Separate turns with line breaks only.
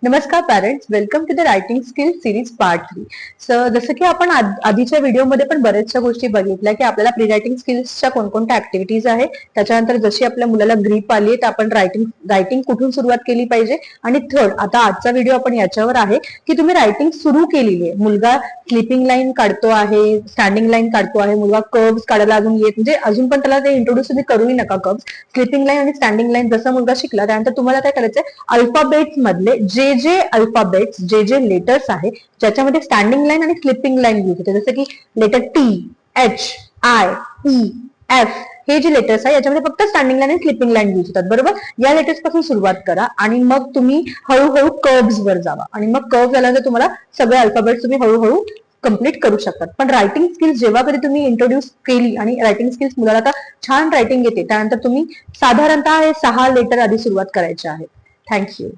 नमस्कार parents, welcome to the writing skill series part 3. So जसं की आपण आधीच्या व्हिडिओमध्ये पण बऱ्याचशा गोष्टी बघितल्या की आपल्याला प्री रायटिंग स्किल्सच्या कोणकोणत्या ऍक्टिव्हिटीज आहे, त्याच्यानंतर जशी आपल्या मुलाला ग्रीप आली तर आपण रायटिंग कुठून सुरुवात केली पाहिजे, आणि थर्ड आता आजचा व्हिडिओ आपण याच्यावर आहे की तुम्ही रायटिंग सुरू केलेली आहे. मुलगा स्लिपिंग लाईन काढतो आहे, स्टँडिंग लाईन काढतो आहे, मुलगा कर्व्स काढायला अजून येत म्हणजे अजून पण त्याला ते इंट्रोड्यूस तुम्ही करूही नका. कर्व्स, स्लिपिंग लाईन आणि स्टँडिंग लाईन जसा मुलगा शिकला त्यानंतर तुम्हाला काय करायचंय, अल्फाबेट्स मधले जे अल्फाबेट्स जे लेटर्स आहे ज्याच्यामध्ये स्टँडिंग लाईन आणि स्लिपिंग लाईन यूज होते, जसं की letter T, H, I, E, F, हे जे लेटर्स आहे याच्यामध्ये फक्त स्टँडिंग लाईन आणि स्लिपिंग लाईन यूज होतात. बरोबर, या लेटर्स पासून सुरुवात करा आणि मग तुम्ही हळूहळू कर्व्स वर जावा आणि मग कर्व्स झाल्यानंतर तुम्हाला सगळे अल्फाबेट्स तुम्ही हळूहळू कम्प्लीट करू शकतात. पण रायटिंग स्किल्स जेव्हा कधी तुम्ही इंट्रोड्यूस केली आणि रायटिंग स्किल्स मुलाला आता छान रायटिंग येते, त्यानंतर तुम्ही साधारणतः हे 6 लेटर आधी सुरुवात करायचे आहे. थँक्यू.